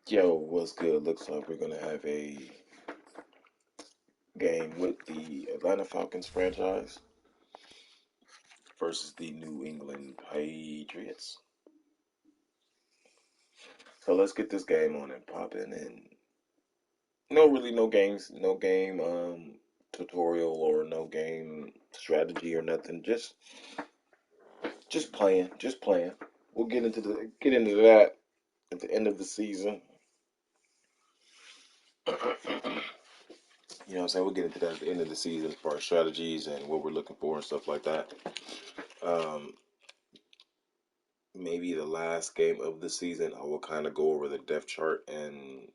Yo, what's good? Looks like we're gonna have a game with the Atlanta Falcons franchise versus the New England Patriots. So let's get this game on and popping. And no games, no game tutorial or no game strategy or nothing. Just playing, just playing. We'll get into that at the end of the season. You know what I'm saying? We'll get into that at the end of the season for our strategies and what we're looking for and stuff like that. Um, Maybe the last game of the season, I will kind of go over the depth chart and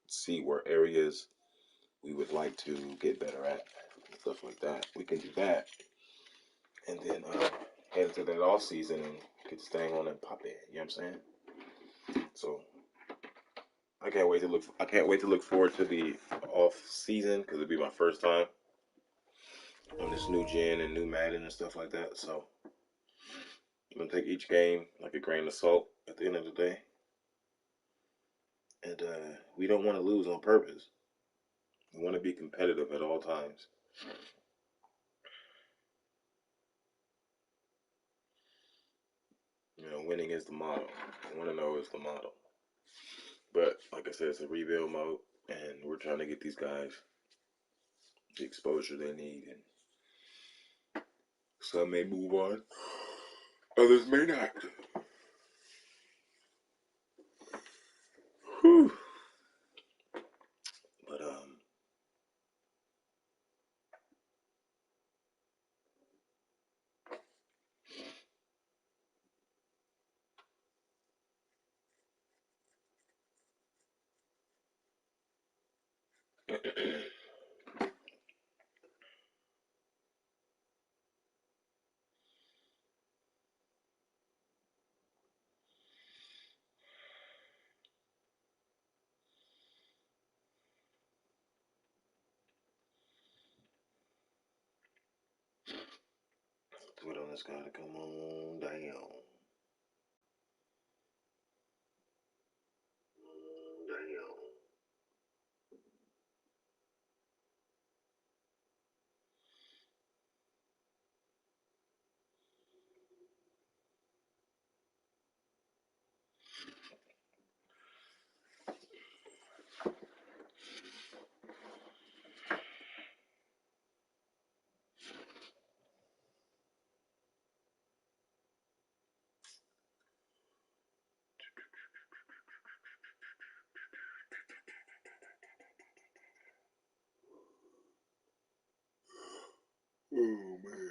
see where areas we would like to get better at, stuff like that. We can do that, and then head into that off season and get this thing on and pop it. You know what I'm saying? So I can't wait to look. I can't wait to look forward to the off season because it'll be my first time on this new gen and new Madden and stuff like that. So I'm gonna take each game like a grain of salt at the end of the day, and we don't want to lose on purpose. We want to be competitive at all times. You know, winning is the model. I want to know is the model. But like I said, it's a rebuild mode, and we're trying to get these guys the exposure they need. And some may move on, others may not. Whew. But put on this guy to come on down. Down. Oh man.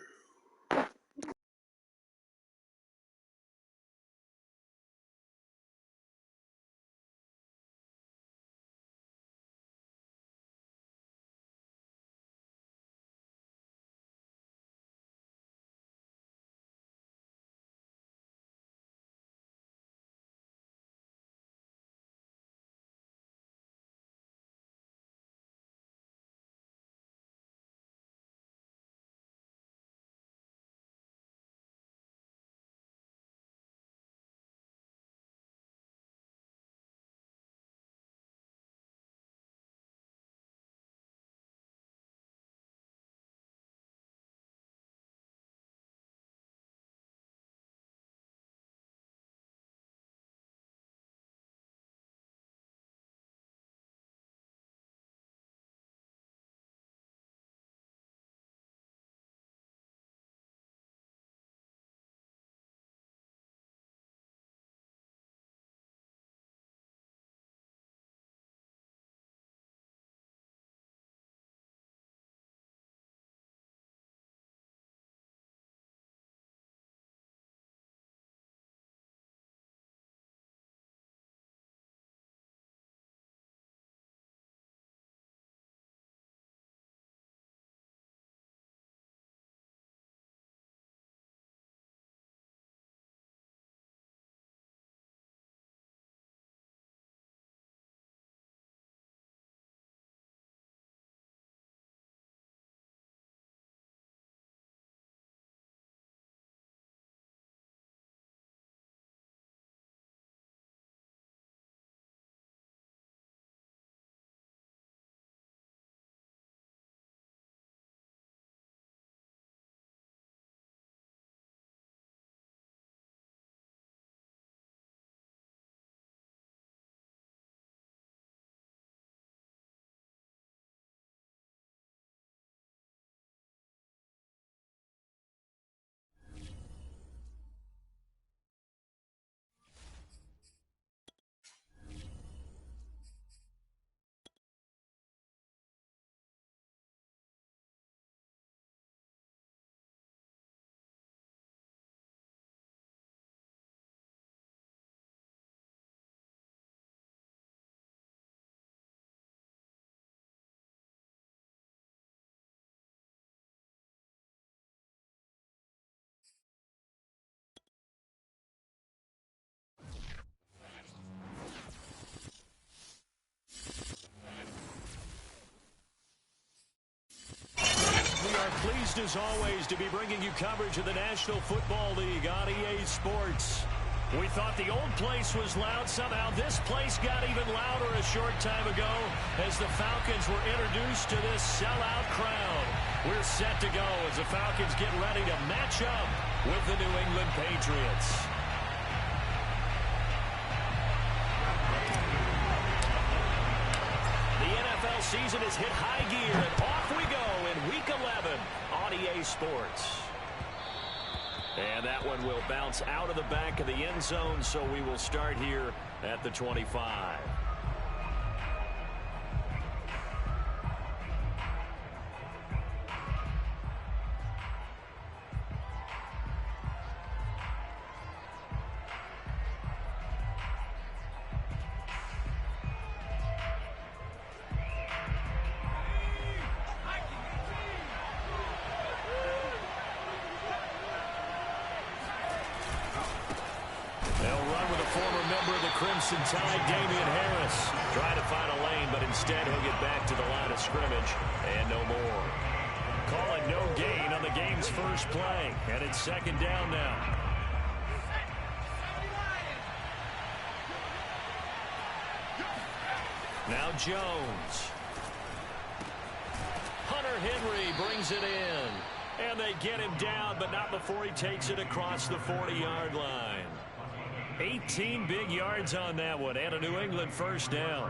We are pleased as always to be bringing you coverage of the National Football League on EA Sports. We thought the old place was loud. Somehow this place got even louder a short time ago as the Falcons were introduced to this sellout crowd. We're set to go as the Falcons get ready to match up with the New England Patriots. The NFL season has hit high gear, and off we go in Week 11 on EA Sports. And that one will bounce out of the back of the end zone, so we will start here at the 25. Crimson Tide, Damian Harris. Trying to find a lane, but instead he'll get back to the line of scrimmage and no more. Calling no gain on the game's first play, and it's second down now. Now Jones. Hunter Henry brings it in. And they get him down, but not before he takes it across the 40-yard line. 18 big yards on that one, and a New England first down.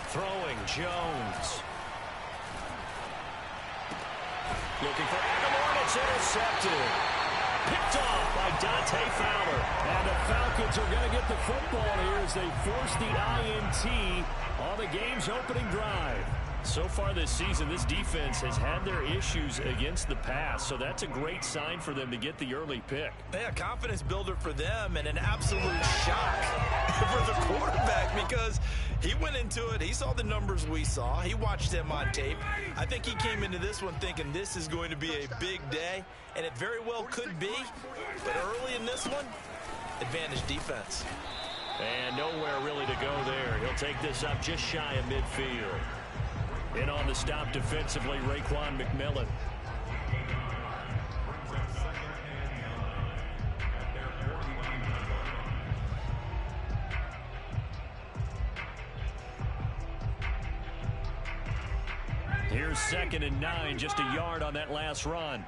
Throwing Jones. Looking for Aguilar. It's intercepted. Picked off by Dante Fowler. And the Falcons are going to get the football here as they force the INT on the game's opening drive. So far this season, this defense has had their issues against the pass, so that's a great sign for them to get the early pick. Yeah, confidence builder for them and an absolute shock for the quarterback because he went into it. He saw the numbers we saw. He watched them on tape. I think he came into this one thinking this is going to be a big day, and it very well could be. But early in this one, advantage defense. And nowhere really to go there. He'll take this up just shy of midfield. In on the stop defensively, Raekwon McMillan. Here's 2nd and 9, just a yard on that last run.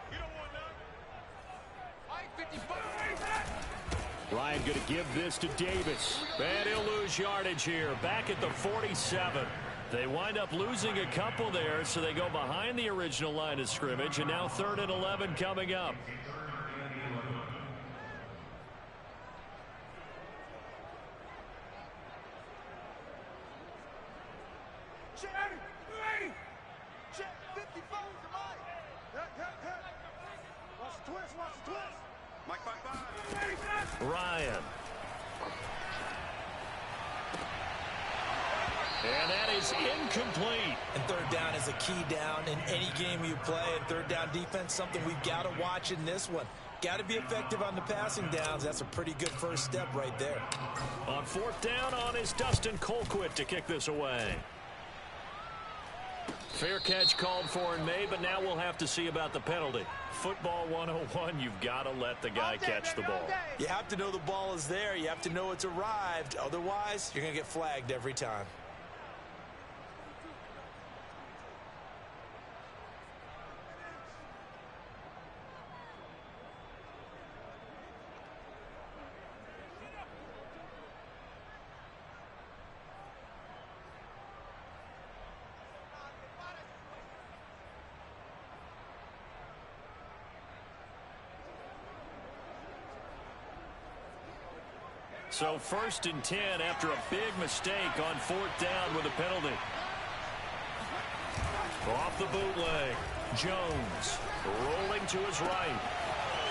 Ryan going to give this to Davis. And he'll lose yardage here. Back at the 47. They wind up losing a couple there, so they go behind the original line of scrimmage, and now 3rd and 11 coming up. Ryan. And that is incomplete. And 3rd down is a key down in any game you play. And 3rd down defense, something we've got to watch in this one. Got to be effective on the passing downs. That's a pretty good first step right there. On 4th down on is Dustin Colquitt to kick this away. Fair catch called for and made, but now we'll have to see about the penalty. Football 101, you've got to let the guy catch the ball. You have to know the ball is there. You have to know it's arrived. Otherwise, you're going to get flagged every time. So 1st and 10 after a big mistake on 4th down with a penalty. Off the bootleg. Jones rolling to his right.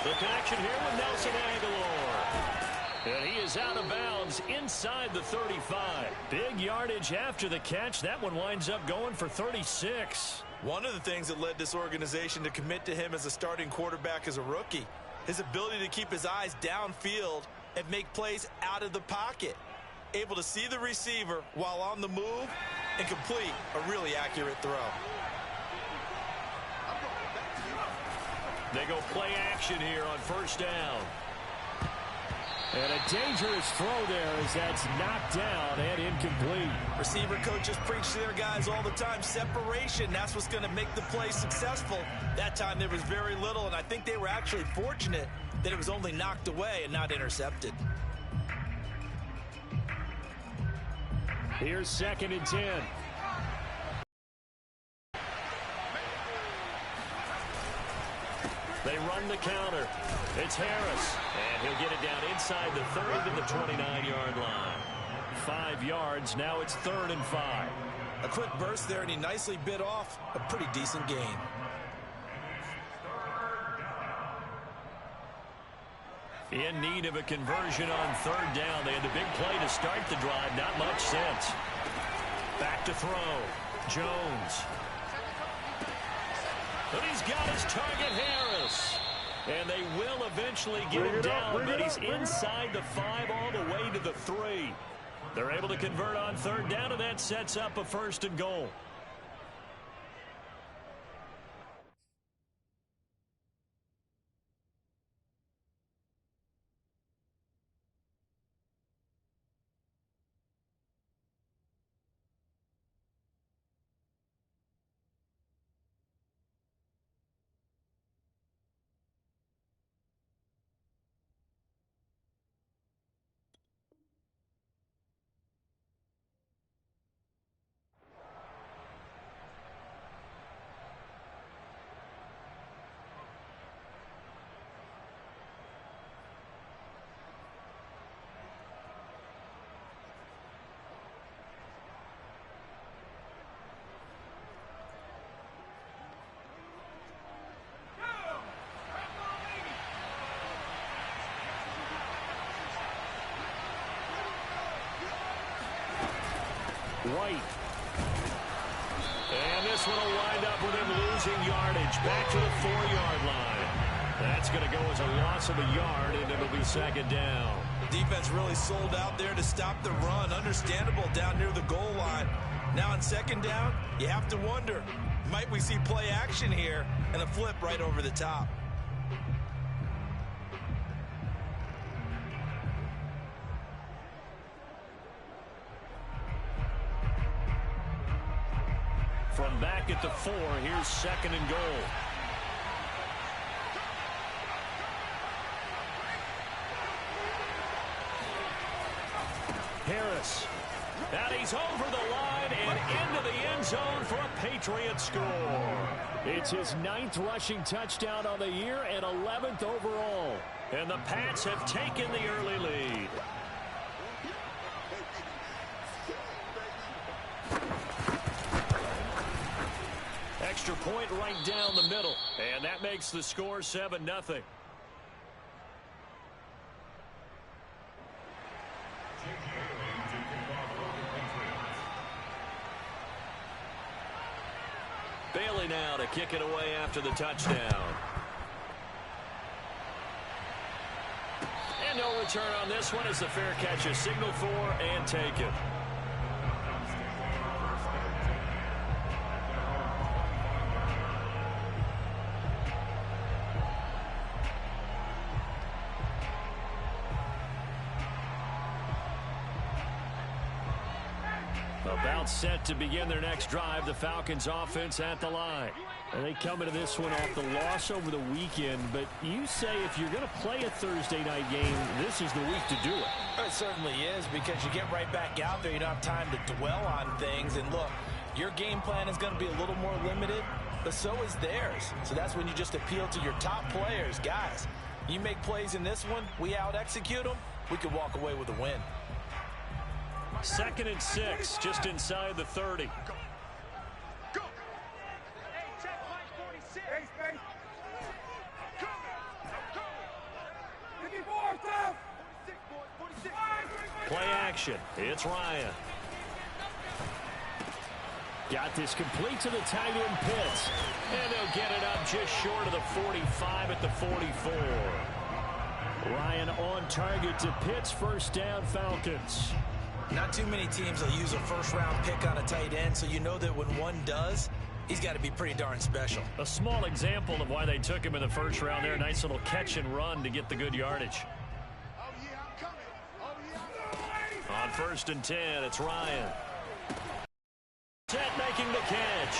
The connection here with Nelson Aguilar. And he is out of bounds inside the 35. Big yardage after the catch. That one winds up going for 36. One of the things that led this organization to commit to him as a starting quarterback as a rookie. his ability to keep his eyes downfield and make plays out of the pocket. Able to see the receiver while on the move and complete a really accurate throw. They go play action here on first down. And a dangerous throw there as that's knocked down and incomplete. Receiver coaches preach to their guys all the time. Separation, that's what's going to make the play successful. That time there was very little, and I think they were actually fortunate that it was only knocked away and not intercepted. Here's 2nd and 10. They run the counter. It's Harris. And he'll get it down inside the 30 to the 29-yard line. 5 yards. Now it's 3rd and 5. A quick burst there, and he nicely bit off a pretty decent gain. In need of a conversion on 3rd down. They had the big play to start the drive. Not much sense. Back to throw. Jones. But he's got his target, Harris. And they will eventually get him down, but he's inside the 5 all the way to the 3. They're able to convert on 3rd down, and that sets up a 1st and goal. White. And this one will wind up with him losing yardage back to the 4-yard line. That's going to go as a loss of a yard, and it'll be 2nd down. Defense really sold out there to stop the run. Understandable down near the goal line. Now on 2nd down, you have to wonder, might we see play action here and a flip right over the top? From back at the 4, here's 2nd and goal. Harris. And he's over the line and into the end zone for a Patriot score. It's his 9th rushing touchdown on the year and 11th overall. And the Pats have taken the early lead. Extra point right down the middle. And that makes the score 7-0. Bailey now to kick it away after the touchdown. And no return on this one as the fair catch is signaled for and taken. About set to begin their next drive, the Falcons offense at the line. And they come into this one off the loss over the weekend, but you say if you're going to play a Thursday night game, this is the week to do it. It certainly is, because you get right back out there. You don't have time to dwell on things. And look, your game plan is going to be a little more limited, but so is theirs. So that's when you just appeal to your top players. Guys, you make plays in this one, we out-execute them, we could walk away with a win. 2nd and 6, just inside the 30. Go. Hey, check line 46. Hey, Play action. It's Ryan. Got this complete to the tight end Pitts. And they'll get it up just short of the 45 at the 44. Ryan on target to Pitts. First down, Falcons. Not too many teams will use a first-round pick on a tight end, so you know that when one does, he's got to be pretty darn special. A small example of why they took him in the first round there. Nice little catch and run to get the good yardage. On 1st and 10, it's Ryan. Set making the catch.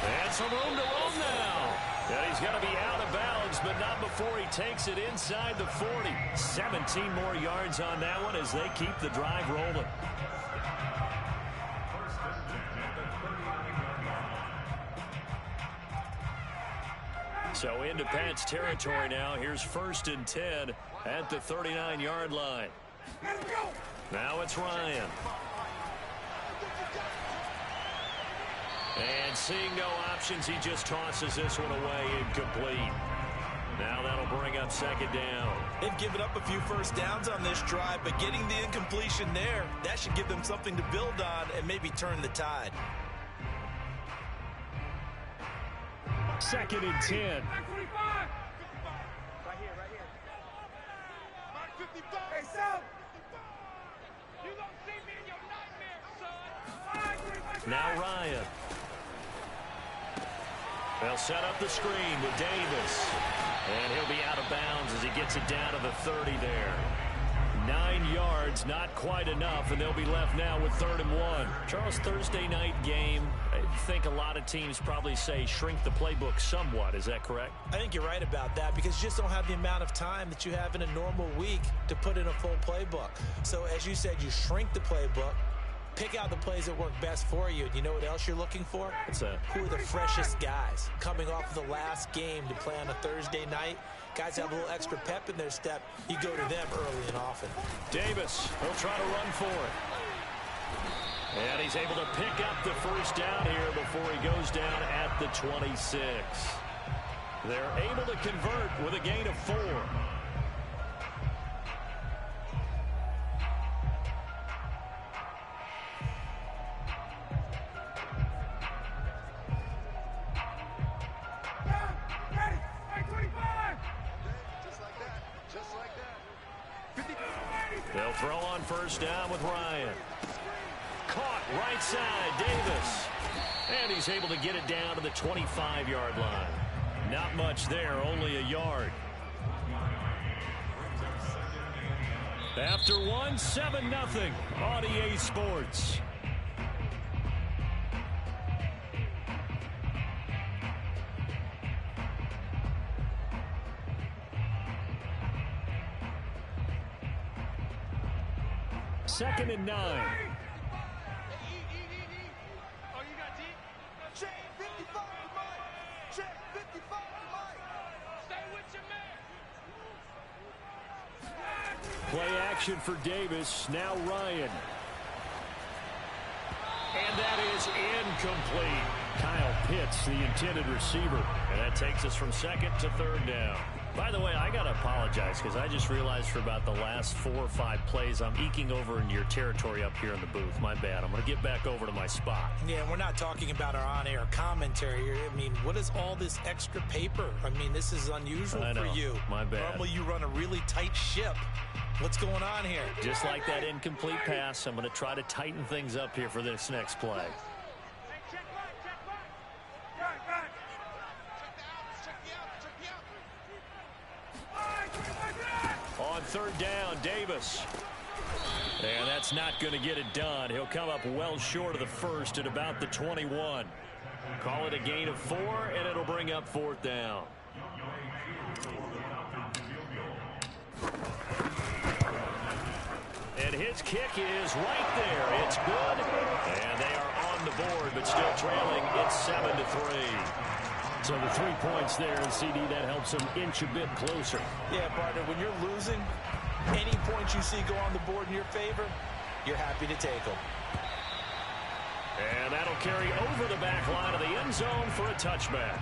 And some room to run now. And he's going to be out of bounds, but not before he takes it inside the 40. 17 more yards on that one as they keep the drive rolling. So into Pat's territory now. Here's 1st and 10 at the 39-yard line. Now it's Ryan. And seeing no options, he just tosses this one away, incomplete. Now that'll bring up 2nd down. They've given up a few first downs on this drive, but getting the incompletion there, that should give them something to build on and maybe turn the tide. 2nd and 10. Right here, right here. Mark 55. Hey, Sam. You gonna see me in your nightmares, son. Now Ryan. They'll set up the screen with Davis. And he'll be out of bounds as he gets it down to the 30 there. 9 yards, not quite enough, and they'll be left now with 3rd and 1. Charles, Thursday night game, I think a lot of teams probably say shrink the playbook somewhat. Is that correct? I think you're right about that because you just don't have the amount of time that you have in a normal week to put in a full playbook. So as you said, you shrink the playbook, pick out the plays that work best for you. And you know what else you're looking for? What's that? Who are the freshest guys coming off of the last game to play on a Thursday night? Guys have a little extra pep in their step. You go to them early and often. Davis, he'll try to run for it. And he's able to pick up the first down here before he goes down at the 26. They're able to convert with a gain of 4. They'll throw on first down with Ryan. Caught right side, Davis. And he's able to get it down to the 25-yard line. Not much there, only a yard. After one, 7-0 on EA Sports. Second and 9. Oh, you got deep? Check 55 to Mike. Check 55 to Mike. Stay with your man. Play action for Davis. Now Ryan. And that is incomplete. Kyle Pitts, the intended receiver. And that takes us from 2nd to 3rd down. By the way, I got to apologize because I just realized for about the last 4 or 5 plays, I'm eking over into your territory up here in the booth. My bad. I'm going to get back over to my spot. Yeah, we're not talking about our on-air commentary. I mean, what is all this extra paper? I mean, this is unusual for you. My bad. Normally you run a really tight ship. What's going on here? Just like that incomplete pass, I'm going to try to tighten things up here for this next play. Hey, check Mike, check Mike. Back, back. Check the outs, check the outs. On 3rd down, Davis. And that's not going to get it done. He'll come up well short of the first at about the 21. Call it a gain of 4, and it'll bring up 4th down. And his kick is right there. It's good. And they are on the board, but still trailing. It's 7-3. So the 3 points there, and CD, that helps them inch a bit closer. Yeah, partner, when you're losing, any points you see go on the board in your favor, you're happy to take them. And that'll carry over the back line of the end zone for a touchback.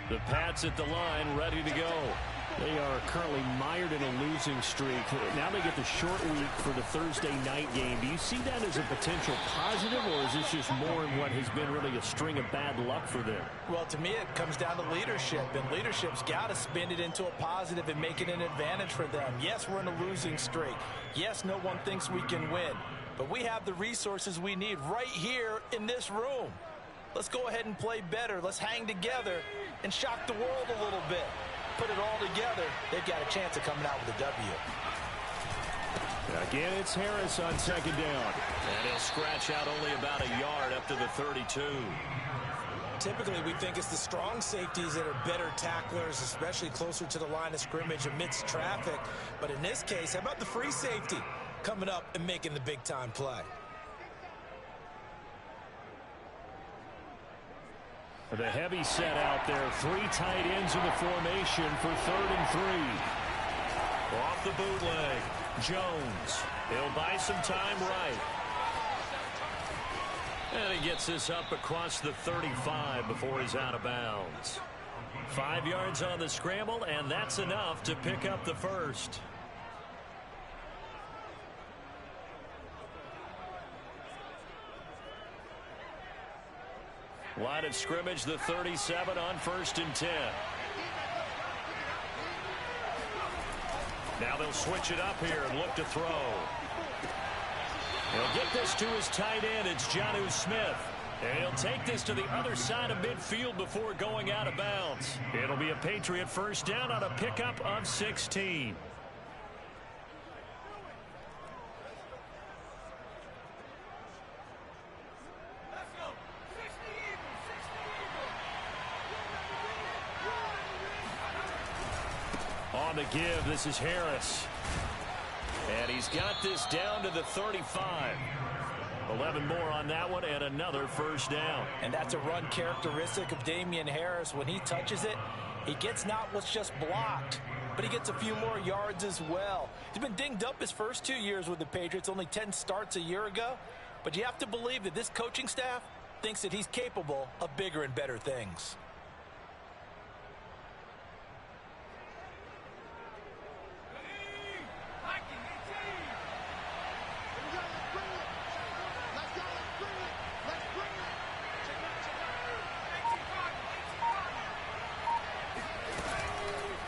The Pats at the line, ready to go. They are currently mired in a losing streak. Now they get the short week for the Thursday night game. Do you see that as a potential positive, or is this just more in what has been really a string of bad luck for them? Well, to me, it comes down to leadership, and leadership's got to spin it into a positive and make it an advantage for them. Yes, we're in a losing streak. Yes, no one thinks we can win, but we have the resources we need right here in this room. Let's go ahead and play better. Let's hang together and shock the world a little bit. Put it all together, they've got a chance of coming out with a W. Again, it's Harris on second down. And he'll scratch out only about a yard up to the 32. Typically, we think it's the strong safeties that are better tacklers, especially closer to the line of scrimmage amidst traffic. But in this case, how about the free safety coming up and making the big-time play? The heavy set out there. 3 tight ends in the formation for 3rd and 3. Off the bootleg. Jones. He'll buy some time right. And he gets this up across the 35 before he's out of bounds. 5 yards on the scramble, and that's enough to pick up the first. Line of scrimmage, the 37 on 1st and 10. Now they'll switch it up here and look to throw. He'll get this to his tight end. It's Jonnu Smith. And he'll take this to the other side of midfield before going out of bounds. It'll be a Patriot first down on a pickup of 16. On the give, this is Harris. And he's got this down to the 35. 11 more on that one and another first down. And that's a run characteristic of Damian Harris. When he touches it, he gets not what's just blocked, but he gets a few more yards as well. He's been dinged up his first 2 years with the Patriots, only 10 starts a year ago. But you have to believe that this coaching staff thinks that he's capable of bigger and better things.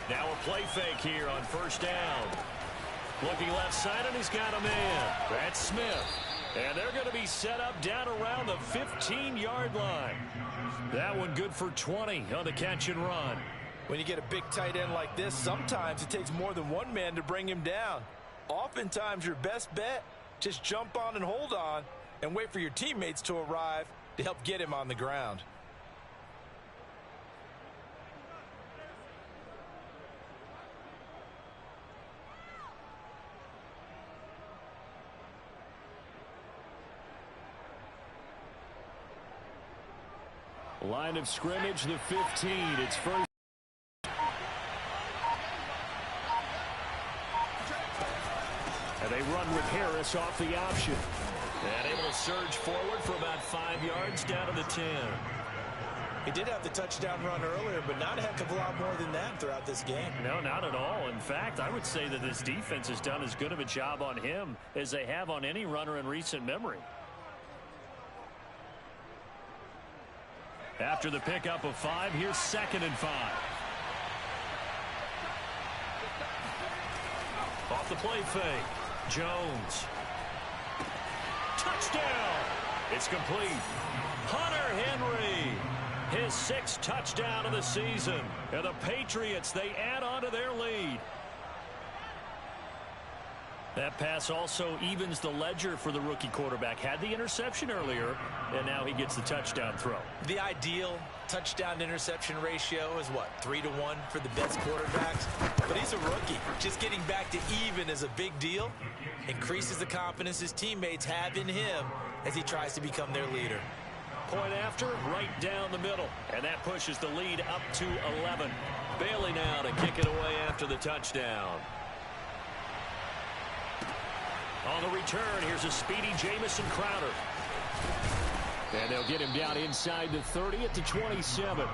Now a play fake here on first down. Looking left side, and he's got a man. That's Smith. And they're going to be set up down around the 15-yard line. That one good for 20 on the catch and run. When you get a big tight end like this, sometimes it takes more than one man to bring him down. Oftentimes, your best bet, just jump on and hold on and wait for your teammates to arrive to help get him on the ground. Line of scrimmage, the 15. It's first. And they run with Harris off the option. And able to surge forward for about 5 yards down to the 10. He did have the touchdown run earlier, but not a heck of a lot more than that throughout this game. No, not at all. In fact, I would say that this defense has done as good of a job on him as they have on any runner in recent memory. After the pickup of 5, here's 2nd and 5. Off the play fake. Jones. Touchdown. It's complete. Hunter Henry. His 6th touchdown of the season. And the Patriots, they add on to their lead. That pass also evens the ledger for the rookie quarterback. Had the interception earlier, and now he gets the touchdown throw. The ideal touchdown-interception ratio is what, 3-to-1 for the best quarterbacks? But he's a rookie. Just getting back to even is a big deal. Increases the confidence his teammates have in him as he tries to become their leader. Point after, right down the middle. And that pushes the lead up to 11. Bailey now to kick it away after the touchdown. On the return, here's a speedy Jamison Crowder. And they'll get him down inside the 30 at the 27.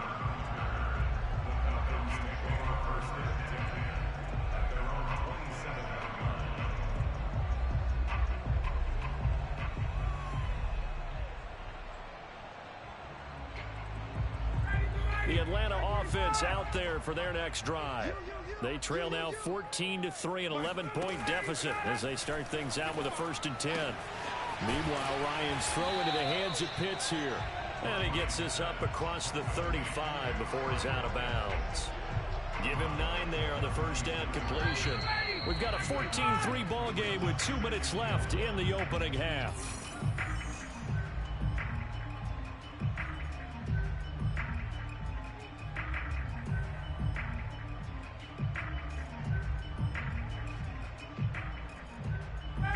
offense out there for their next drive. They trail now 14-3, an 11-point deficit as they start things out with a 1st and 10. Meanwhile, Ryan's throw into the hands of Pitts here. And he gets this up across the 35 before he's out of bounds. Give him 9 there on the first down completion. We've got a 14-3 ball game with 2 minutes left in the opening half.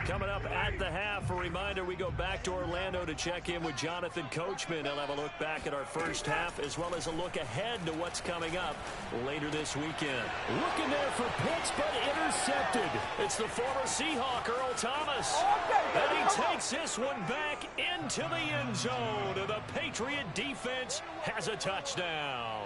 Coming up at the half, a reminder, we go back to Orlando to check in with Jonathan Coachman. He'll have a look back at our first half as well as a look ahead to what's coming up later this weekend. Looking there for Pitts, but intercepted. It's the former Seahawk, Earl Thomas. And he takes this one back into the end zone. The Patriot defense has a touchdown.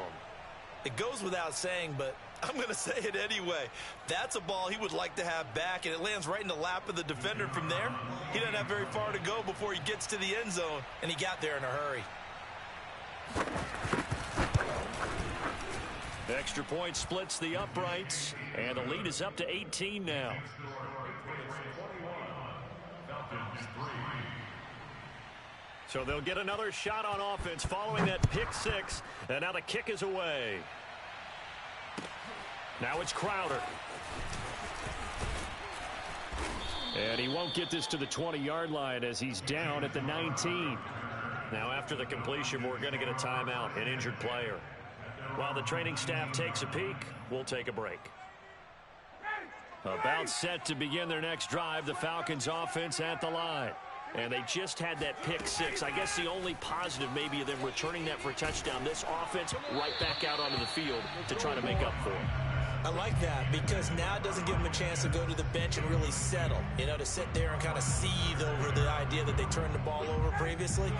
It goes without saying, but I'm going to say it anyway. That's a ball he would like to have back, and it lands right in the lap of the defender. From there, he doesn't have very far to go before he gets to the end zone, and he got there in a hurry. Extra point splits the uprights, and the lead is up to 18 now. So they'll get another shot on offense following that pick 6, and now the kick is away. Now it's Crowder. And he won't get this to the 20-yard line as he's down at the 19. Now after the completion, we're going to get a timeout, an injured player. While the training staff takes a peek, we'll take a break. About set to begin their next drive, the Falcons offense at the line. And they just had that pick 6. I guess the only positive maybe of them returning that for a touchdown. This offense right back out onto the field to try to make up for it. I like that because now it doesn't give them a chance to go to the bench and really settle. You know, to sit there and kind of seethe over the idea that they turned the ball over previously.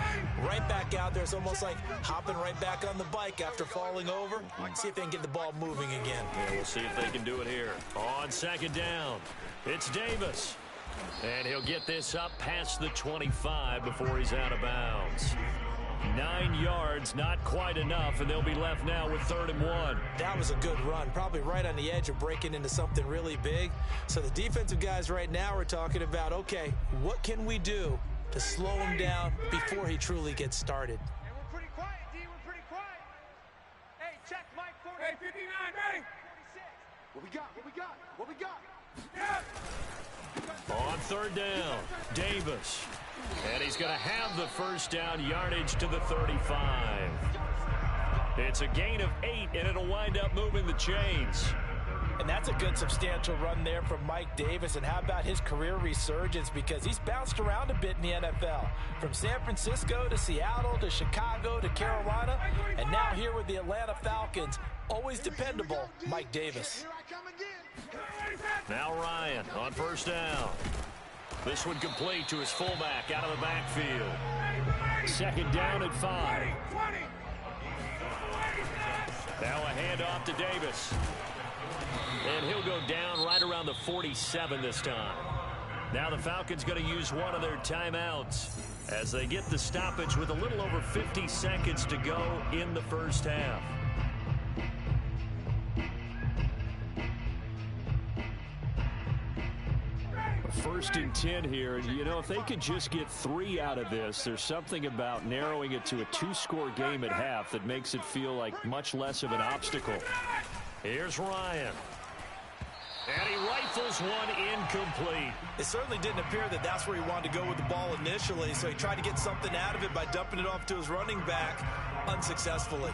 Right back out there. It's almost like hopping right back on the bike after falling over. See if they can get the ball moving again. Yeah, we'll see if they can do it here. On 2nd down, it's Davis. And he'll get this up past the 25 before he's out of bounds. 9 yards, not quite enough, and they'll be left now with 3rd and 1. That was a good run, probably right on the edge of breaking into something really big. So the defensive guys right now are talking about, okay, what can we do to slow him down before he truly gets started? Hey, we're pretty quiet, D. We're pretty quiet. Hey, check Mike 40. Hey, 59, ready? 46. What we got? What we got? What we got? Yeah. On 3rd down, Davis. And he's going to have the first down, yardage to the 35. It's a gain of 8, and it'll wind up moving the chains. And that's a good substantial run there from Mike Davis. And how about his career resurgence? Because he's bounced around a bit in the NFL. From San Francisco to Seattle to Chicago to Carolina. And now here with the Atlanta Falcons. Always dependable, Mike Davis. Now Ryan on 1st down. This one complete to his fullback out of the backfield. 2nd down at 5. Now a handoff to Davis. And he'll go down right around the 47 this time. Now the Falcons going to use one of their timeouts as they get the stoppage with a little over 50 seconds to go in the first half. First and 10 here, and you know, if they could just get 3 out of this, there's something about narrowing it to a 2-score game at half that makes it feel like much less of an obstacle. Here's Ryan. And he rifles one incomplete. It certainly didn't appear that that's where he wanted to go with the ball initially, so he tried to get something out of it by dumping it off to his running back unsuccessfully.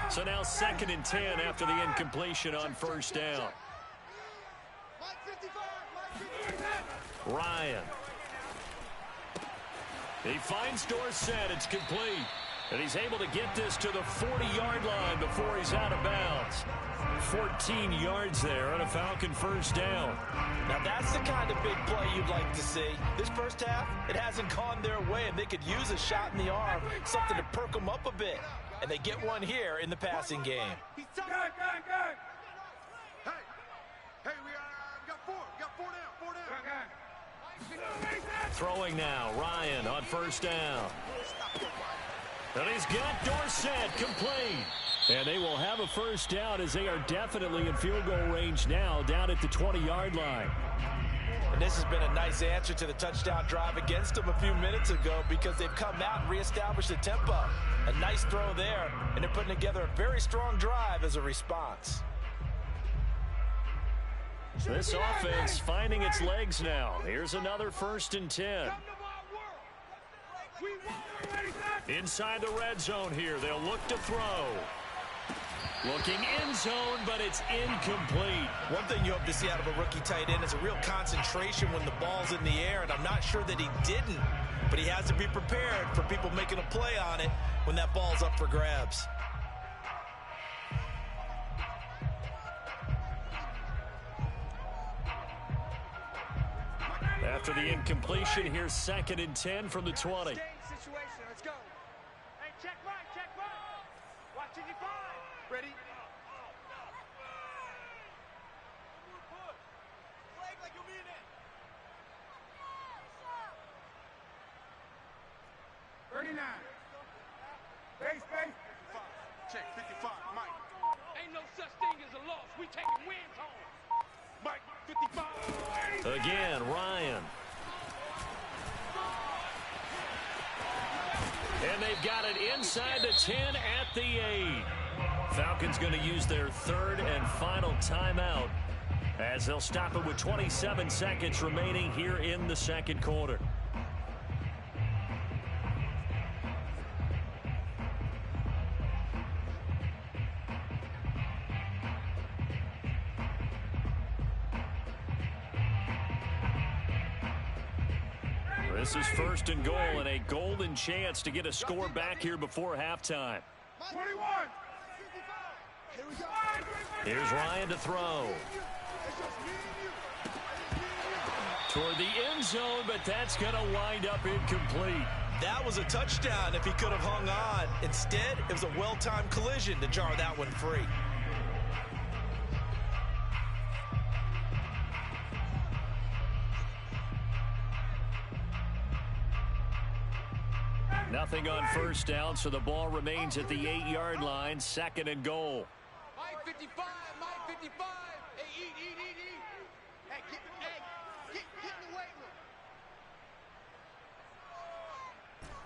So now 2nd and 10 after the incompletion on 1st down. Ryan. He finds Dorsett. It's complete. And he's able to get this to the 40-yard line before he's out of bounds. 14 yards there on a Falcon 1st down. Now that's the kind of big play you'd like to see. This first half, it hasn't gone their way, and they could use a shot in the arm, something to perk them up a bit. And they get one here in the passing game. Hey, we got Throwing now, Ryan on first down. And he's got Dorsett complete. And they will have a first down as they are definitely in field goal range now, down at the 20-yard line. And this has been a nice answer to the touchdown drive against them a few minutes ago, because they've come out and reestablished the tempo. A nice throw there, and they're putting together a very strong drive as a response. This offense finding its legs now. Here's another 1st and 10. Inside the red zone here, they'll look to throw. Looking end zone, but it's incomplete. One thing you hope to see out of a rookie tight end is a real concentration when the ball's in the air, and I'm not sure that he didn't, but he has to be prepared for people making a play on it when that ball's up for grabs. After the incompletion, here's 2nd and 10 from the 20. Situation. Let's go. Hey, check right, check right. Watch it, you find. Ready? Flag like you'll be in it. 39. Base. Check 55. Mike. Ain't no such thing as a loss. We taking wins home. Mike 55. Again, Ryan. And they've got it inside the 10 at the 8. Falcons going to use their 3rd and final timeout as they'll stop it with 27 seconds remaining here in the 2nd quarter. This is 1st and goal and a golden chance to get a score back here before halftime. 21. Here we go. Here's Ryan to throw. Toward the end zone, but that's going to wind up incomplete. That was a touchdown if he could have hung on. Instead, it was a well-timed collision to jar that one free. Nothing on first down, so the ball remains at the 8-yard line, 2nd and goal. Mike 55, Mike 55. Hey, eat. Hey, get in the weight room.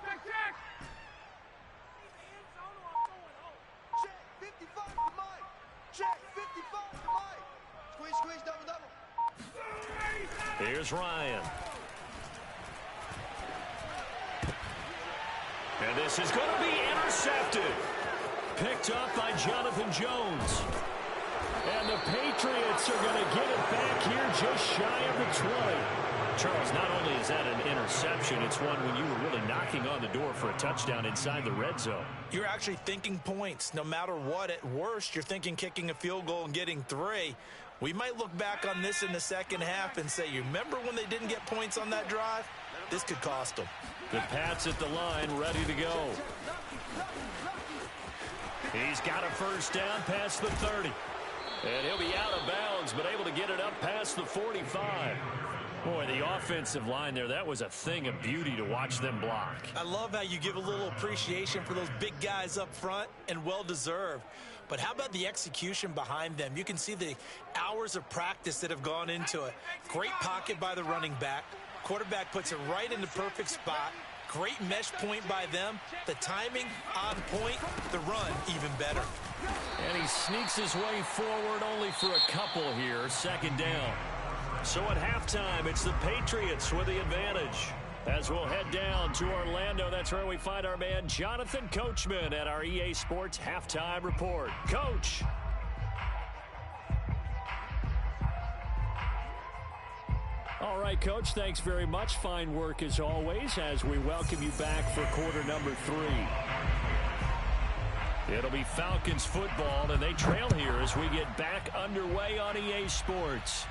Check. Check 55 for Mike. Check 55 for Mike. Squeeze, double. Here's Ryan. And this is going to be intercepted. Picked up by Jonathan Jones. And the Patriots are going to get it back here just shy of the 20. Charles, not only is that an interception, it's one when you were really knocking on the door for a touchdown inside the red zone. You're actually thinking points. No matter what, at worst, you're thinking kicking a field goal and getting 3. We might look back on this in the second half and say, you remember when they didn't get points on that drive? This could cost them. The Pats at the line, ready to go. He's got a first down past the 30. And he'll be out of bounds, but able to get it up past the 45. Boy, the offensive line there, that was a thing of beauty to watch them block. I love how you give a little appreciation for those big guys up front, and well-deserved. But how about the execution behind them? You can see the hours of practice that have gone into it. Great pocket by the running back. Quarterback puts it right in the perfect spot. Great mesh point by them. The timing on point. The run even better. And he sneaks his way forward only for a couple here. 2nd down. So at halftime, it's the Patriots with the advantage. As we'll head down to Orlando, that's where we find our man Jonathan Coachman at our EA Sports Halftime Report. Coach. All right, Coach, thanks very much. Fine work as always as we welcome you back for quarter number 3. It'll be Falcons football, and they trail here as we get back underway on EA Sports.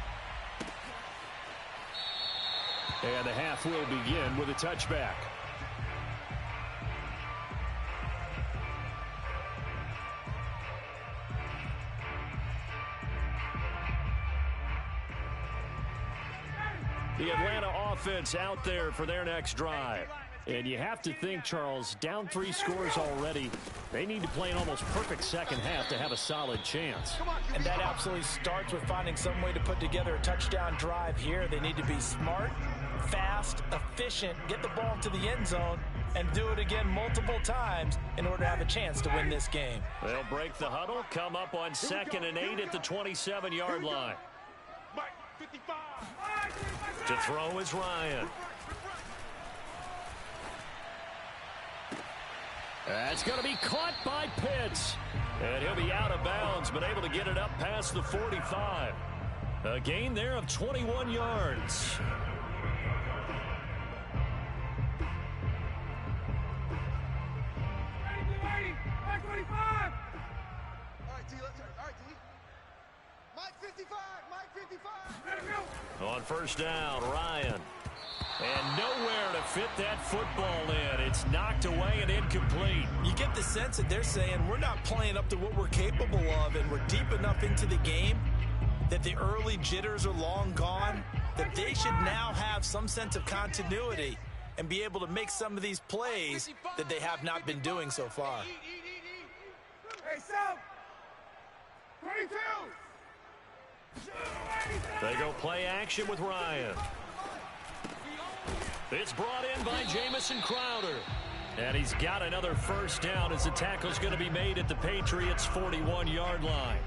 And the half will begin with a touchback. The Atlanta offense out there for their next drive. And you have to think, Charles, down 3 scores already. They need to play an almost perfect second half to have a solid chance. And that absolutely starts with finding some way to put together a touchdown drive here. They need to be smart, fast, efficient, get the ball to the end zone, and do it again multiple times in order to have a chance to win this game. They'll break the huddle, come up on 2nd and 8 at the 27-yard line. To throw is Ryan. That's going to be caught by Pitts. And he'll be out of bounds, but able to get it up past the 45. A gain there of 21 yards. On first down, Ryan. And nowhere to fit that football in. It's knocked away and incomplete. You get the sense that they're saying we're not playing up to what we're capable of, and we're deep enough into the game that the early jitters are long gone, that they should now have some sense of continuity and be able to make some of these plays that they have not been doing so far. Hey, South! 22! They go play action with Ryan. It's brought in by Jamison Crowder. And he's got another first down as the tackle's going to be made at the Patriots' 41-yard line.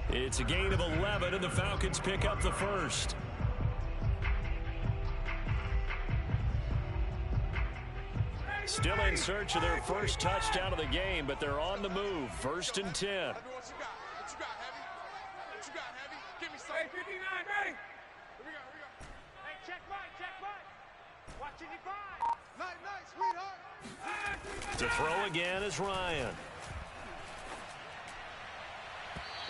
It's a gain of 11, and the Falcons pick up the first. Still in search of their first touchdown of the game, but they're on the move. 1st and 10. What you got, Heavy? What you got, Heavy? Give me some. Hey, 59, ready? Here we go. Hey, check Mike. Watching you buy. Night, sweetheart. To throw again is Ryan.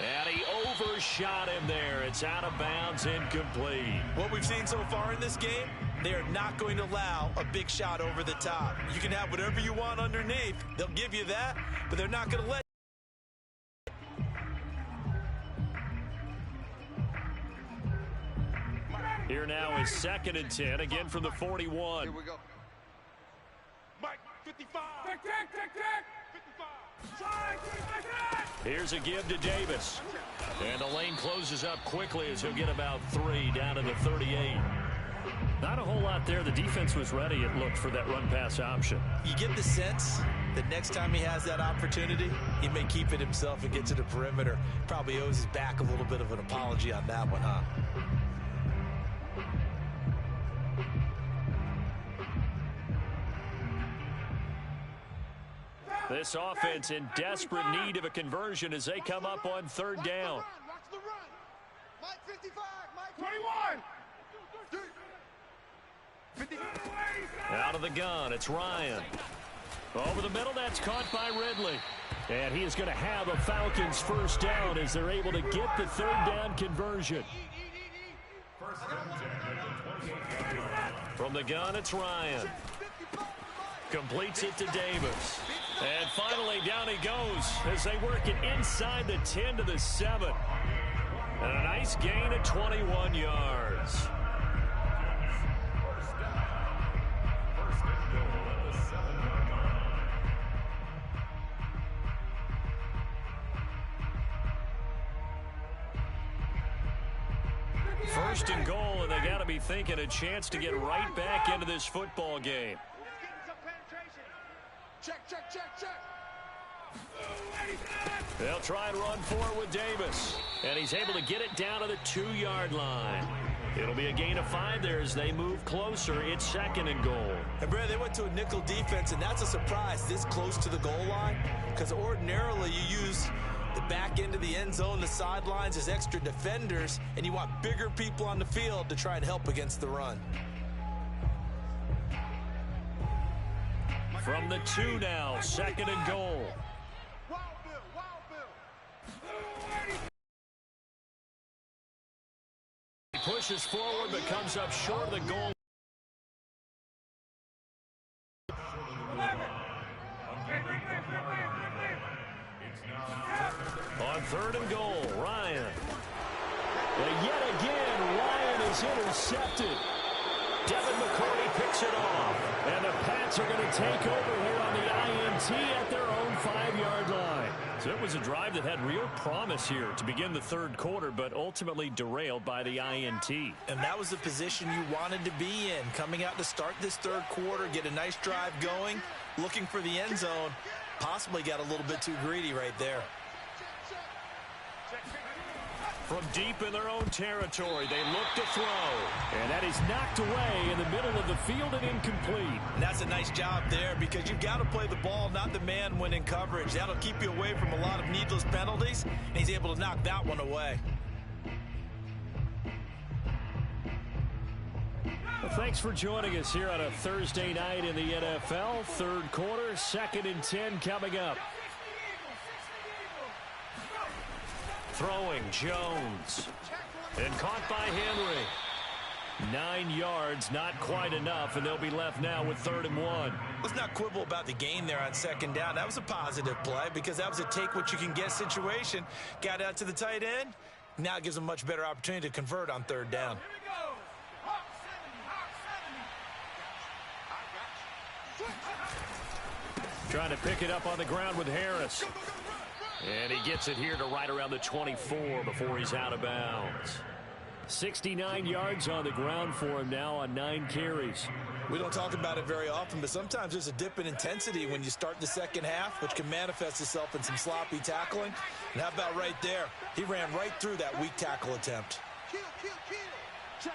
And he overshot him there. It's out of bounds, incomplete. What we've seen so far in this game, they are not going to allow a big shot over the top. You can have whatever you want underneath. They'll give you that, but they're not going to let. Here now is 2nd and 10, again from the 41. Here we go. Mike, 55. Tick. 55. Here's a give to Davis. And the lane closes up quickly as he'll get about 3 down to the 38. Not a whole lot there. The defense was ready, it looked, for that run-pass option. You get the sense that next time he has that opportunity, he may keep it himself and get to the perimeter. Probably owes his back a little bit of an apology on that one, huh? This offense in desperate need of a conversion as they come up on 3rd down. Watch the run. Mike 55. Mike 21. Out of the gun, it's Ryan. Over the middle, that's caught by Ridley. And he is going to have a Falcons first down as they're able to get the 3rd down conversion. From the gun, it's Ryan. Completes it to Davis. And finally, down he goes as they work it inside the 10 to the 7. And a nice gain of 21 yards. First and goal, and they got to be thinking a chance to get right back into this football game. Check. They'll try and run for it with Davis. And he's able to get it down to the 2-yard line. It'll be a gain of 5 there as they move closer. It's 2nd and goal. And, Brad, they went to a nickel defense, and that's a surprise this close to the goal line, because ordinarily you use the back end of the end zone, the sidelines as extra defenders, and you want bigger people on the field to try and help against the run. From the 2 now, 2nd and goal. Wild Bill. He pushes forward but comes up short of the goal. On 3rd and goal, Ryan. And yet again, Ryan is intercepted. Devin McCourty picks it off. And the Pats are going to take over here on the INT at their own 5-yard line. So it was a drive that had real promise here to begin the third quarter, but ultimately derailed by the INT. And that was the position you wanted to be in. Coming out to start this third quarter, get a nice drive going, looking for the end zone. Possibly got a little bit too greedy right there. From deep in their own territory, they look to throw. And that is knocked away in the middle of the field and incomplete. And that's a nice job there because you've got to play the ball, not the man when in coverage. That'll keep you away from a lot of needless penalties, and he's able to knock that one away. Well, thanks for joining us here on a Thursday night in the NFL. Third quarter, 2nd and 10 coming up. Throwing Jones. And caught by Henry. 9 yards, not quite enough, and they'll be left now with 3rd and 1. Let's not quibble about the gain there on 2nd down. That was a positive play because that was a take-what-you-can-get situation. Got out to the tight end. Now it gives them a much better opportunity to convert on 3rd down. Trying to pick it up on the ground with Harris. And he gets it here to right around the 24 before he's out of bounds. 69 yards on the ground for him now on 9 carries. We don't talk about it very often, but sometimes there's a dip in intensity when you start the second half, which can manifest itself in some sloppy tackling. And how about right there? He ran right through that weak tackle attempt. Check.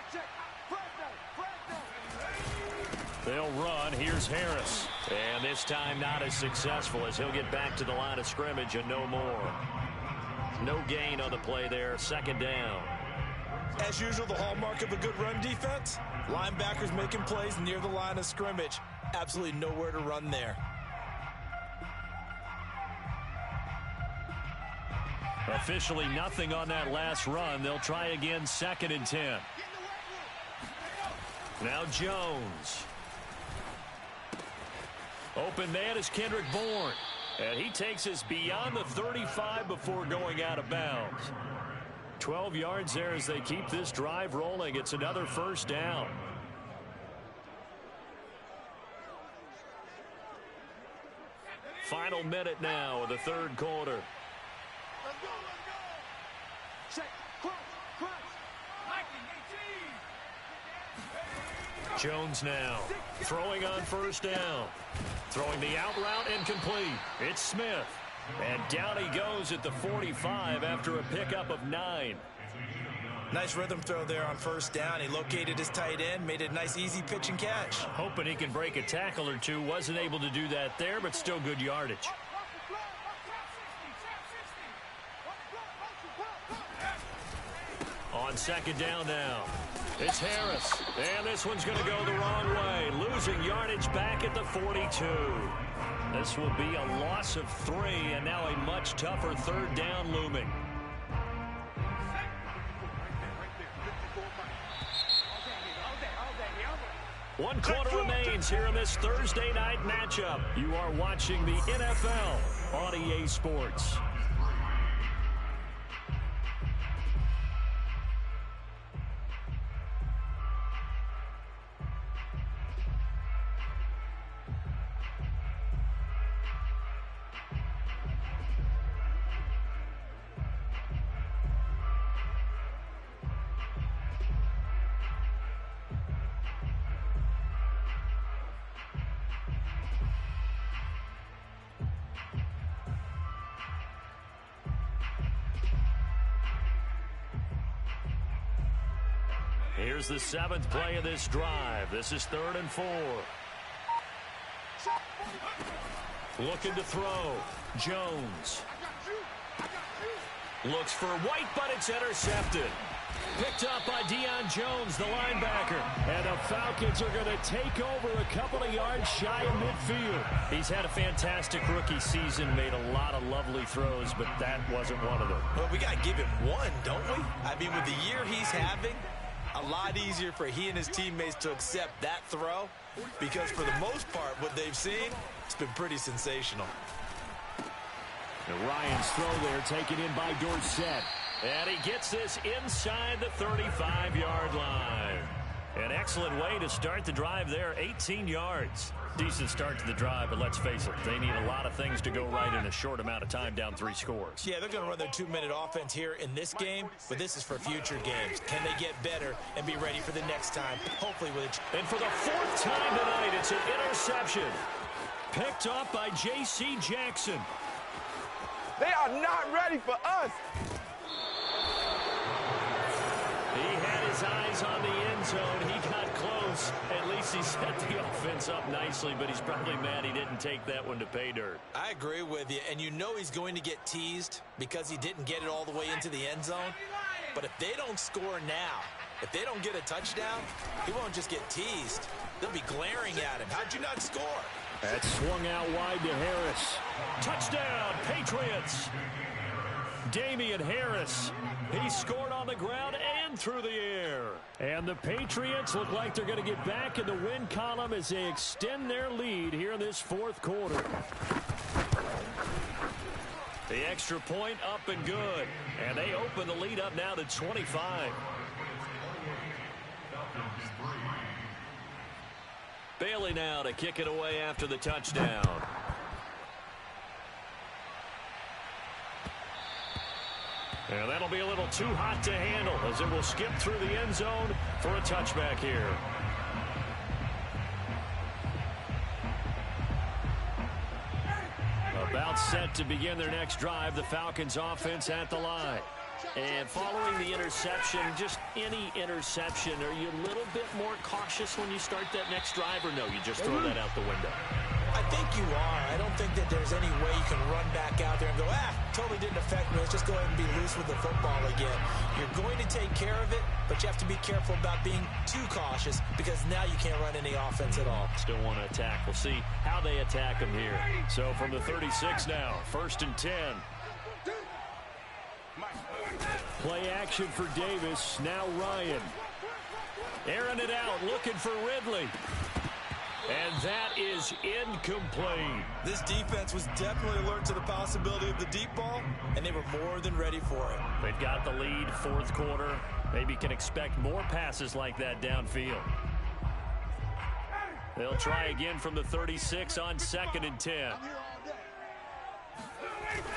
They'll run. Here's Harris. And this time not as successful as he'll get back to the line of scrimmage and no more. No gain on the play there. 2nd down. As usual, the hallmark of a good run defense, linebackers making plays near the line of scrimmage. Absolutely nowhere to run there. Officially nothing on that last run. They'll try again, 2nd and 10. Now Jones. Open man is Kendrick Bourne. And he takes us beyond the 35 before going out of bounds. 12 yards there as they keep this drive rolling. It's another 1st down. Final minute now of the third quarter. Let's go. Check. Crunch. Jones now throwing on 1st down. Throwing the out route incomplete. It's Smith. And down he goes at the 45 after a pickup of 9. Nice rhythm throw there on 1st down. He located his tight end, made it a nice easy pitch and catch. Hoping he can break a tackle or two. Wasn't able to do that there, but still good yardage. On 2nd down now. It's Harris. And this one's going to go the wrong way. Losing yardage back at the 42. This will be a loss of 3, and now a much tougher 3rd down looming. One quarter remains here in this Thursday night matchup. You are watching the NFL on EA Sports. Here's the 7th play of this drive. This is 3rd and 4. Looking to throw. Jones. Looks for White, but it's intercepted. Picked up by Deion Jones, the linebacker. And the Falcons are going to take over a couple of yards shy of midfield. He's had a fantastic rookie season, made a lot of lovely throws, but that wasn't one of them. Well, we got to give him one, don't we? I mean, with the year he's having, a lot easier for he and his teammates to accept that throw because for the most part, what they've seen, it's been pretty sensational. And Ryan's throw there taken in by Dorsett. And he gets this inside the 35-yard line. An excellent way to start the drive there, 18 yards. Decent start to the drive, but let's face it, they need a lot of things to go right in a short amount of time, down 3 scores. Yeah, they're going to run their 2-minute offense here in this game, but this is for future games. Can they get better and be ready for the next time? Hopefully with it. And for the 4th time tonight, it's an interception. Picked up by J.C. Jackson. They are not ready for us. He had his eyes on the end zone. He got close. At least he set the offense up nicely, but he's probably mad he didn't take that one to pay dirt. I agree with you, and you know he's going to get teased because he didn't get it all the way into the end zone. But if they don't score now, if they don't get a touchdown, he won't just get teased. They'll be glaring at him. How'd you not score? That swung out wide to Harris. Touchdown, Patriots. Damian Harris. He scored on the ground and through the air. And the Patriots look like they're going to get back in the win column as they extend their lead here in this 4th quarter. The extra point up and good. And they open the lead up now to 25. Bailey now to kick it away after the touchdown. And that'll be a little too hot to handle as it will skip through the end zone for a touchback here. About set to begin their next drive, the Falcons offense at the line. And following the interception, just any interception, are you a little bit more cautious when you start that next drive, or no, you just throw that out the window? I think you are. I don't think that there's any way you can run back out there and go, totally didn't affect me. Let's just go ahead and be loose with the football again. You're going to take care of it, but you have to be careful about being too cautious because now you can't run any offense at all. Still want to attack. We'll see how they attack them here. So from the 36 now, 1st and 10. Play action for Davis. Now Ryan. Airing it out, looking for Ridley. And that is incomplete. This defense was definitely alert to the possibility of the deep ball, and they were more than ready for it. They've got the lead, 4th quarter. Maybe can expect more passes like that downfield. They'll try again from the 36 on 2nd and 10.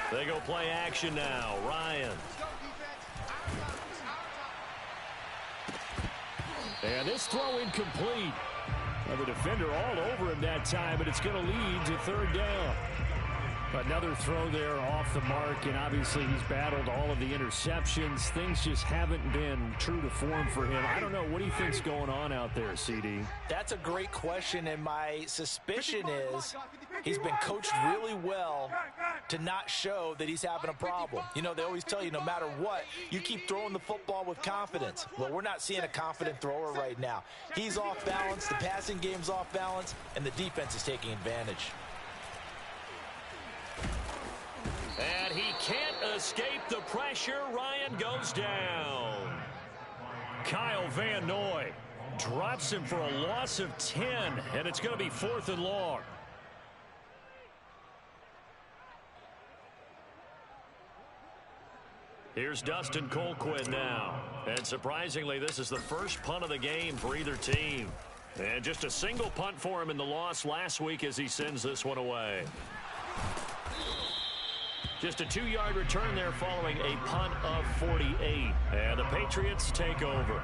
They go play action now. Ryan. And this throw incomplete. Well, the defender all over him that time, but it's going to lead to 3rd down. Another throw there off the mark, and obviously he's battled all of the interceptions. Things just haven't been true to form for him. I don't know. What do you think's going on out there, CD? That's a great question, and my suspicion is he's been coached really well to not show that he's having a problem. You know, they always tell you no matter what, you keep throwing the football with confidence. Well, we're not seeing a confident thrower right now. He's off balance, the passing game's off balance, and the defense is taking advantage. And he can't escape the pressure. Ryan goes down. Kyle Van Noy drops him for a loss of 10, and it's going to be 4th and long. Here's Dustin Colquitt now. And surprisingly, this is the first punt of the game for either team. And just a single punt for him in the loss last week as he sends this one away. Just a 2-yard return there following a punt of 48. And the Patriots take over.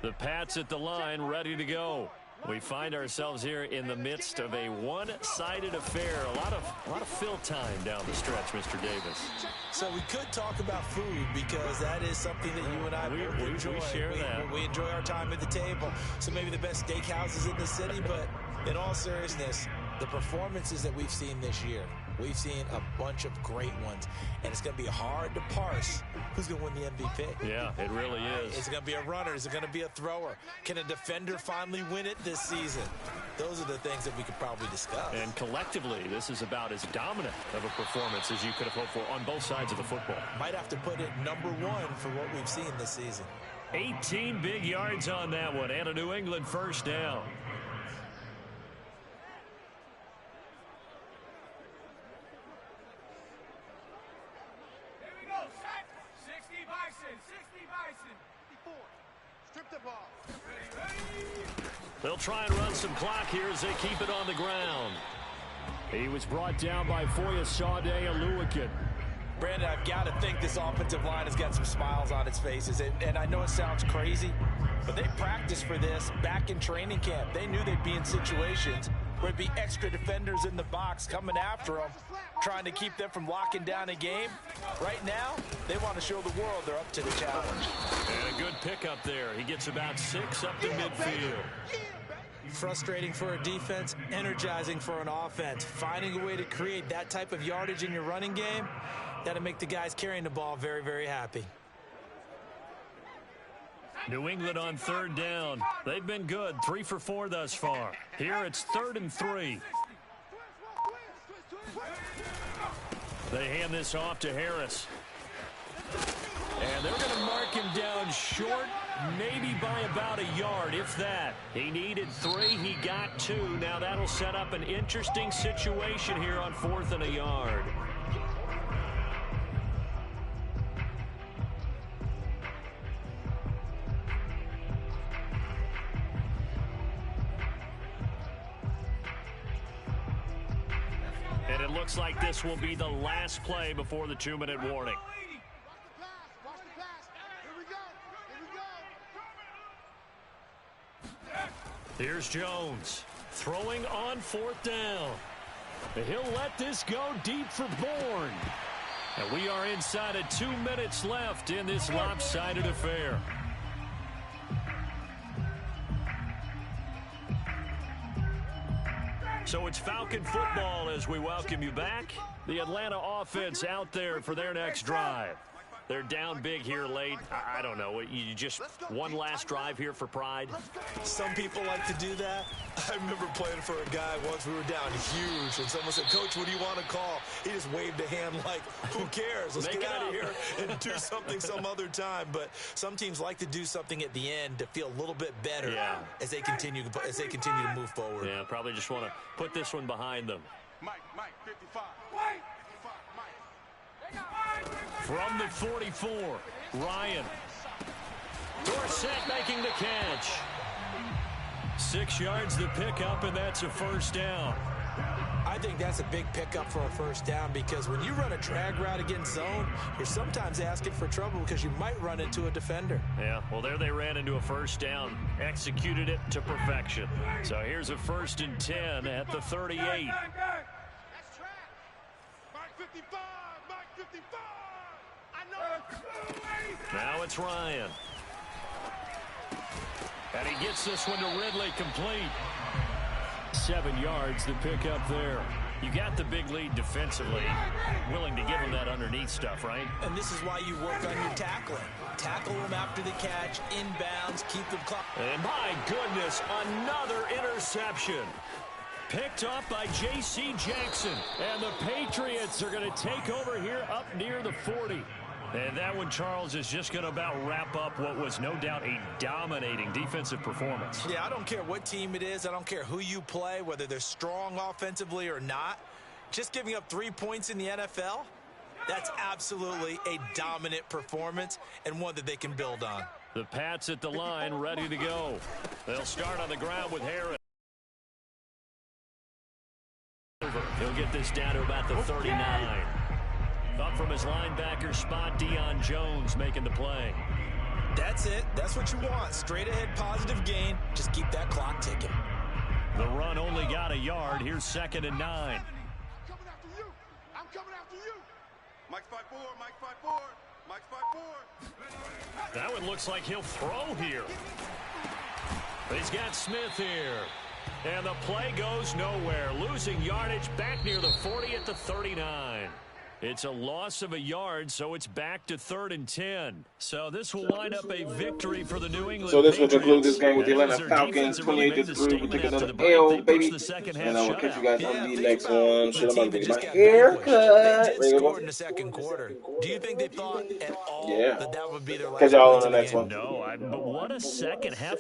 The Pats at the line, ready to go. We find ourselves here in the midst of a one-sided affair. A lot of fill time down the stretch, Mr. Davis. So we could talk about food because that is something that you and I enjoy. We share that. We enjoy our time at the table. So maybe the best steakhouses in the city, but in all seriousness, the performances that we've seen this year, we've seen a bunch of great ones, and it's going to be hard to parse who's going to win the MVP. Yeah, it really is. Is it going to be a runner? Is it going to be a thrower? Can a defender finally win it this season? Those are the things that we could probably discuss. And collectively, this is about as dominant of a performance as you could have hoped for on both sides of the football. Might have to put it number one for what we've seen this season. 18 big yards on that one, and a New England first down. the ball. They'll try and run some clock here as they keep it on the ground. He was brought down by Foyesade Oluwakin. Brandon, I've got to think this offensive line has got some smiles on its faces. And I know it sounds crazy, but they practiced for this back in training camp. They knew they'd be in situations where it'd be extra defenders in the box coming after them, trying to keep them from locking down a game. Right now, they want to show the world they're up to the challenge. And a good pickup there. He gets about 6 up to midfield. Frustrating for a defense, energizing for an offense. Finding a way to create that type of yardage in your running game, that'll make the guys carrying the ball very, very happy. New England on 3rd down. They've been good, 3 for 4 thus far. Here it's 3rd and 3. They hand this off to Harris. And they're going to mark him down short, maybe by about a yard, if that. He needed 3, he got 2. Now that'll set up an interesting situation here on 4th and a yard. And it looks like this will be the last play before the 2-minute warning. Watch the pass. Here we go. Here we go. Here's Jones throwing on 4th down. He'll let this go deep for Bourne. And we are inside of 2 minutes left in this lopsided affair. So it's Falcon football as we welcome you back. The Atlanta offense out there for their next drive. They're down big here late. I don't know. You just one last drive here for pride? Some people like to do that. I remember playing for a guy once. We were down huge, and someone said, "Coach, what do you want to call?" He just waved a hand like, "Who cares? Let's get out of here and do something some other time." But some teams like to do something at the end to feel a little bit better as they continue to move forward. Yeah, probably just want to put this one behind them. Mike, 55. From the 44, Ryan. Dorsett making the catch. 6 yards to pick up, and that's a 1st down. I think that's a big pickup for a 1st down because when you run a drag route against zone, you're sometimes asking for trouble because you might run into a defender. Yeah, well, there they ran into a 1st down, executed it to perfection. So here's a 1st and 10 at the 38. That's track. Mike 55. Mike 55. I know. Now it's Ryan. And he gets this one to Ridley complete. 7 yards to pick up there. You got the big lead defensively. Willing to give him that underneath stuff, right? And this is why you work on your tackling. Tackle them after the catch, inbounds, keep them clock. And my goodness, another interception. Picked off by J.C. Jackson. And the Patriots are going to take over here up near the 40. And that one, Charles, is just going to about wrap up what was no doubt a dominating defensive performance. Yeah, I don't care what team it is. I don't care who you play, whether they're strong offensively or not. Just giving up 3 points in the NFL, that's absolutely a dominant performance and one that they can build on. The Pats at the line, ready to go. They'll start on the ground with Harris. He'll get this down to about the 39. Up from his linebacker spot, Deion Jones making the play. That's it. That's what you want. Straight ahead positive gain. Just keep that clock ticking. The run only got a yard. Here's 2nd and 9. I'm coming after you. I'm coming after you. Mike 5-4. Mike 5-4. Mike 5-4. That one looks like he'll throw here. He's got Smith here. And the play goes nowhere. Losing yardage back near the 40 at the 39. It's a loss of a yard, so it's back to 3rd and 10. So this will wind up a victory for the New England So this will Patriots. conclude this game with the Atlanta Falcons, 28-3. We'll take another L, baby. And I will catch you guys on the next one. Shit, I'm about to get my haircut. They scored in the second quarter. Do you think they thought at all that would be their last Catch y'all on points the of the next game? one. No, but what a second half.